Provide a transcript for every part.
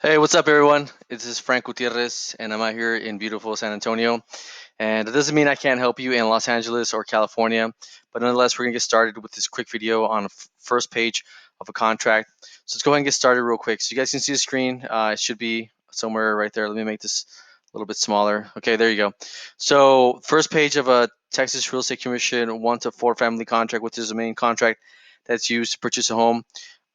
Hey, what's up, everyone? This is Frank Gutierrez, and I'm out here in beautiful San Antonio. And it doesn't mean I can't help you in Los Angeles or California, but nonetheless, we're gonna get started with this quick video on the first page of a contract. So let's go ahead and get started real quick. So you guys can see the screen. It should be somewhere right there. Let me make this a little bit smaller. Okay, there you go. So first page of a Texas Real Estate Commission 1 to 4 family contract, which is the main contract that's used to purchase a home.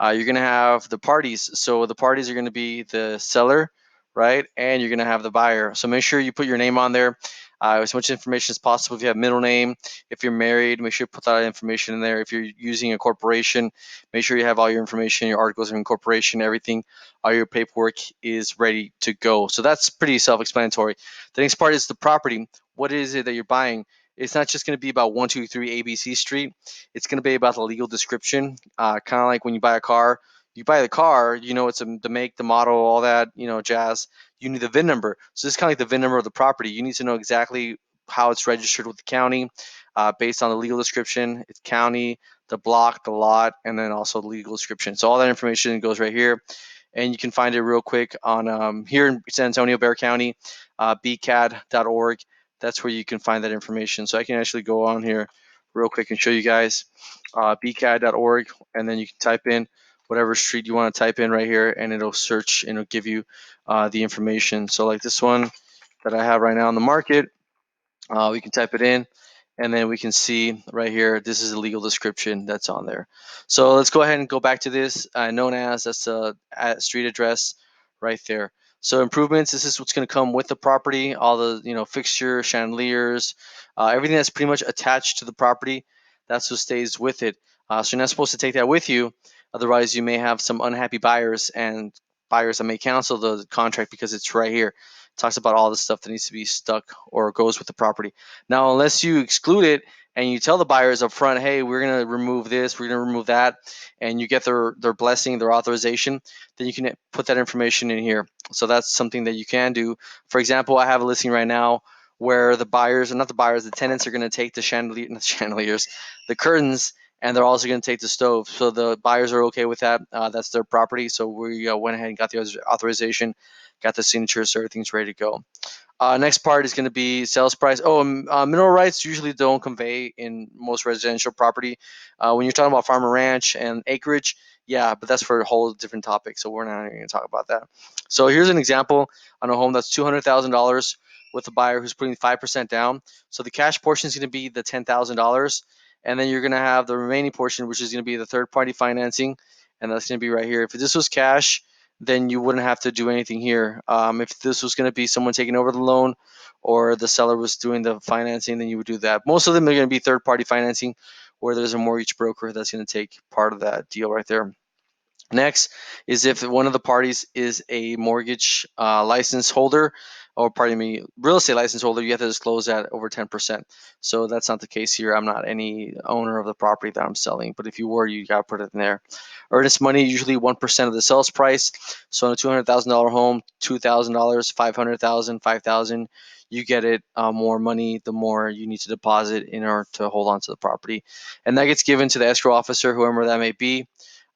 You're going to have the parties. So the parties are going to be the seller, right? And you're going to have the buyer. So make sure you put your name on there. As much information as possible. If you have middle name, if you're married, make sure you put that information in there. If you're using a corporation, make sure you have all your information, your articles of incorporation, everything, all your paperwork is ready to go. So that's pretty self-explanatory. The next part is the property. What is it that you're buying? It's not just going to be about 123 ABC Street. It's going to be about the legal description. Kind of like when you buy a car, you buy the car, you know, it's the make, the model, all that, jazz. You need the VIN number. So this is kind of like the VIN number of the property. You need to know exactly how it's registered with the county based on the legal description. It's county, the block, the lot, and then also the legal description. So all that information goes right here. And you can find it real quick on here in San Antonio, Bexar County, bcad.org. That's where you can find that information. So I can actually go on here real quick and show you guys bcad.org, and then you can type in whatever street you want to type in right here, and it'll search and it'll give you the information. So like this one that I have right now on the market, we can type it in, and then we can see right here, this is the legal description that's on there. So let's go ahead and go back to this, known as, that's the street address right there. So improvements, this is what's going to come with the property, all the fixtures, chandeliers, everything that's pretty much attached to the property, that's what stays with it. So you're not supposed to take that with you, otherwise you may have some unhappy buyers and buyers that may cancel the contract because it's right here. Talks about all the stuff that needs to be stuck or goes with the property. Now, unless you exclude it and you tell the buyers up front, hey, we're going to remove this, we're going to remove that, and you get their blessing, their authorization, then you can put that information in here. So that's something that you can do. For example, I have a listing right now where the buyers, or not the buyers, the tenants are going to take the chandeliers, the curtains, and they're also going to take the stove. So the buyers are okay with that. That's their property. So we went ahead and got the authorization, got the signature, so everything's ready to go. Next part is going to be sales price. Mineral rights usually don't convey in most residential property. When you're talking about farm and ranch and acreage, yeah, but that's for a whole different topic, so we're not going to talk about that. So here's an example on a home that's $200,000 with a buyer who's putting 5% down. So the cash portion is going to be the $10,000, and then you're going to have the remaining portion, which is going to be the third-party financing, and that's going to be right here. If this was cash, then you wouldn't have to do anything here. If this was going to be someone taking over the loan or the seller was doing the financing, then you would do that. Most of them are going to be third-party financing where there's a mortgage broker that's going to take part of that deal right there. Next is if one of the parties is a mortgage license holder, or pardon me, real estate license holder, you have to disclose that over 10%. So that's not the case here. I'm not any owner of the property that I'm selling, but if you were, you got to put it in there. Earnest money, usually 1% of the sales price. So on a $200,000 home, $2,000, $500,000, $5,000, you get it. More money, the more you need to deposit in order to hold on to the property, and that gets given to the escrow officer, whoever that may be.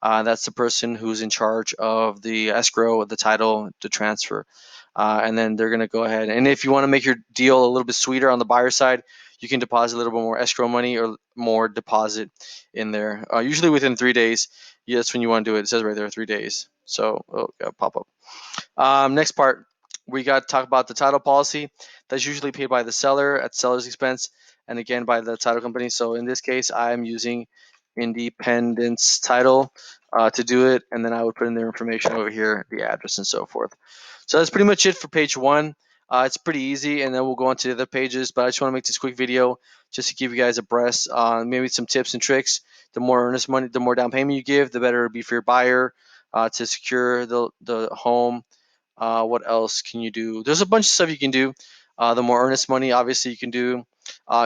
That's the person who's in charge of the escrow, the title, the transfer. And then they're going to go ahead. And if you want to make your deal a little bit sweeter on the buyer side, you can deposit a little bit more escrow money or more deposit in there. Usually within 3 days. Yeah, that's when you want to do it. It says right there 3 days. So, pop up. Next part, we got to talk about the title policy. That's usually paid by the seller at seller's expense, and again by the title company. So in this case, I'm using Independence Title to do it, and then I would put in their information over here, the address and so forth. So that's pretty much it for page one. It's pretty easy, and then we'll go on to the other pages, but I just want to make this quick video just to give you guys abreast on maybe some tips and tricks. The more earnest money, the more down payment you give, the better it'll be for your buyer to secure the home. What else can you do? There's a bunch of stuff you can do. The more earnest money, obviously, you can do.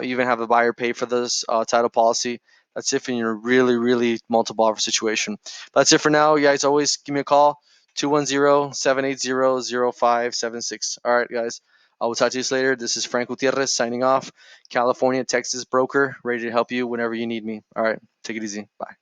Even have the buyer pay for this title policy. That's if in your really, really multiple offer situation. That's it for now. You guys always give me a call, 210-780-0576. All right, guys. I will talk to you later. This is Frank Gutierrez signing off. California, Texas broker, ready to help you whenever you need me. All right, take it easy. Bye.